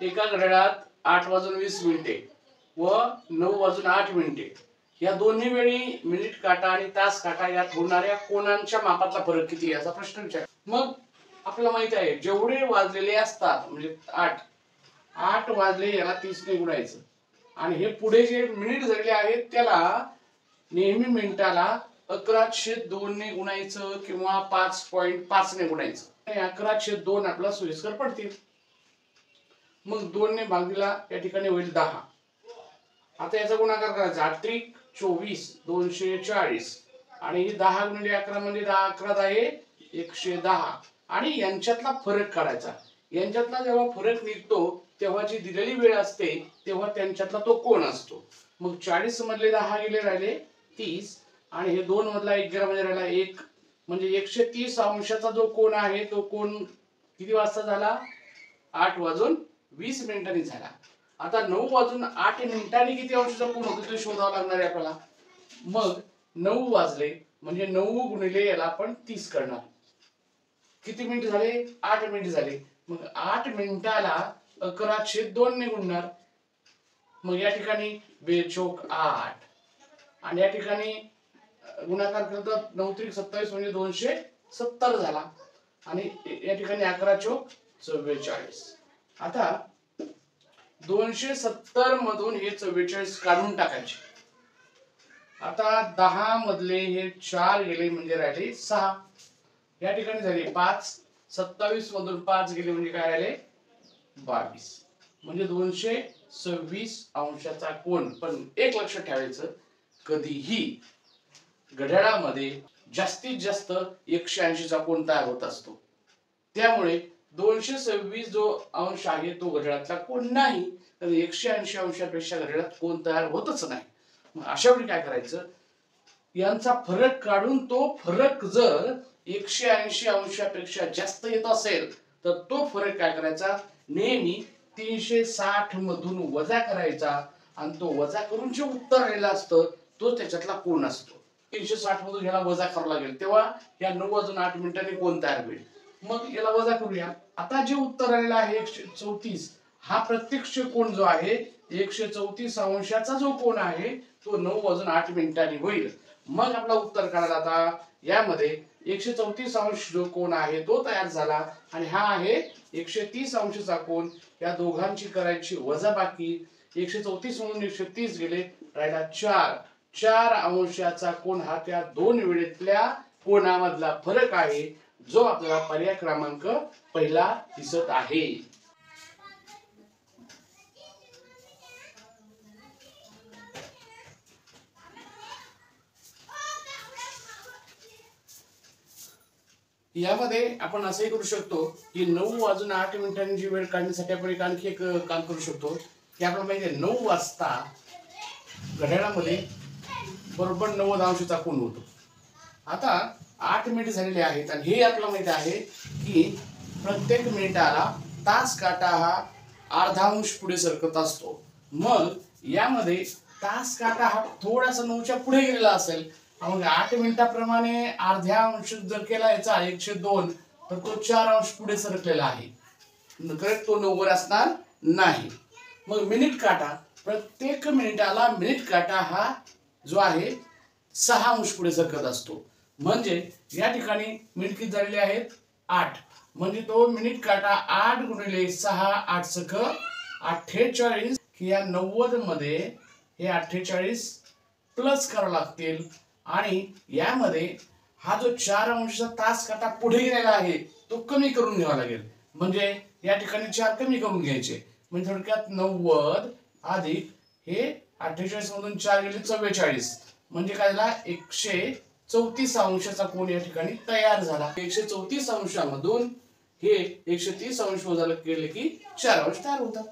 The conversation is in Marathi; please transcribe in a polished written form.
एका घड्याळात 8:20 व 9:08 या दोन्ही वेळी मिनिट काटा आणि तास काटा यात होणाऱ्या कोनांच्या मापातला फरक किती याचा प्रश्न विचार। मग आपल्याला माहित आहे जेवढे वाजलेले असतात म्हणजे 8 वाजले याला 30 ने गुणायचं आणि हे पुढे जे मिनिट झालेले आहेत त्याला नेहमी मिनिटाला 11/2 ने गुणायचं किंवा 5.5 ने गुणायचं। 11/2 आपल्याला सोयीस्कर पडतील। मग 2 ने भागला या ठिकाणी होईल 10। आता याचा गुणाकार करायचा 8 त्रिक 24 240 आणि 10 गुणिले 11 म्हणजे 10 11 10 110 आणि यांच्यातला फरक काढायचा। यांच्यातला जेव्हा फरक निघतो तेव्हा जी दिलेली वेळ असते तेव्हा त्यांच्यातला तो कोण असतो। मग 40 मधले 10 गेले राहिले 30 आणि हे 2 मधला 1 गेला म्हणजे राहिला 1 म्हणजे 130 अंशाचा जो कोण आहे तो कोण किती वाजता झाला 8:20 मिनिटांनी झाला। आता 9:08 किती अंशाचा कोण होतो ते शोधावं लागणार आहे आपल्याला। मग 9 वाजले म्हणजे 9 गुणिले याला आपण 30 करणार। किती मिनिट झाले 8 मिनिट झाले। मग 8 मिनिटाला 11/2 ने गुणणार। मग या ठिकाणी 2 चोक 8 आणि या ठिकाणी गुणाकार करतात 9 त्रिक 27 म्हणजे 270 झाला आणि या ठिकाणी 11 चोक 44। आता 270 मधून हे 44 काढून टाकायचे। आता 10 मधले हे 4 गेले म्हणजे राहिले 6 या ठिकाणी झाले 5 27 मधून 5 गेले म्हणजे काय राहिले 22 म्हणजे 226 अंशाचा कोन। पण एक लक्षात ठेवायचं कधीही घड्याळामध्ये जास्तीत जास्त 180 चा कोन तयार होत असतो। त्यामुळे 226 जो अंश आहे तो घड्याळातला कोन नाही तर 180 अंशापेक्षा घड्याळात कोन तयार होतच नाही। मग अशा वेळी काय करायचं यांचा फरक काढून तो फरक जर 180 अंशापेक्षा जास्त येत असेल तर तो फरक काय करायचा नेहमी 360 मधून वजा करायचा आणि तो वजा करून जे उत्तर आलेलं असतं तो त्याच्यातला कोन असतो। 360 मधून ह्याला वजा करावं लागेल तेव्हा या 9:08 मिनिटांनी कोन तयार होईल। मग याला वजा करूया। आता जे उत्तर आलेलं आहे 134 हा प्रत्यक्ष कोन जो आहे 134 अंशाचा जो कोन आहे तो 9:08 मिनिटांनी होईल। मग आपला उत्तर काढायला आता यामध्ये 134 अंश जो कोन आहे तो तयार झाला आणि हा आहे 130 अंशाचा कोन। या दोघांची करायची वजाबाकी 134 म्हणून 130 गेले राहिला 4 अंशाचा कोन हा त्या दोन वेळेतल्या कोनामधला फरक आहे जो आपल्याला पर्याय क्रमांक पहिला दिसत आहे। यामध्ये आपण असे करू शकतो की 9:08 मिनिटांनी जी वेळ काढण्यासाठी आपण आणखी एक काम करू शकतो की आपल्याला माहिती आहे 9 वाजता घड्याळामध्ये बरोबर 90 अंशाचा कोन होतो। आता 8 मिनिट झालेले आहेत आणि हे आपल्याला माहिती आहे की प्रत्येक मिनिटाला तास काटा हा अर्धा अंश पुढे सरकत असतो। मग यामध्ये तास काटा हा थोडासा 9च्या पुढे गेलेला असेल मग 8 मिनिटाप्रमाणे अर्ध्या अंश जर केला याचा 102 तर तो 4 अंश पुढे सरकलेला आहे करेक्ट तो 9 वर असणार नाही। मग मिनिट काटा प्रत्येक मिनिटाला मिनिट काटा हा जो आहे 6 अंश पुढे सरकत असतो। म्हणजे या ठिकाणी मिनिट किती झालेले आहेत 8 म्हणजे तो मिनिट काटा 8 गुणिले 6 8 सख 48 की या 90 मध्ये हे 48 प्लस करावे लागतील आणि यामध्ये हा जो 4 अंशाचा तास काटा पुढे गेलेला आहे तो कमी करून घ्यावा लागेल। म्हणजे या ठिकाणी 4 कमी करून घ्यायचे म्हणजे थोडक्यात 90 अधिक हे 48 मधून 4 गेले 44 म्हणजे काय झाला 134 अंशाचा कोन या ठिकाणी तयार झाला। 134 अंशामधून हे 130 अंश वजा केले की 4 अंश तयार होतात।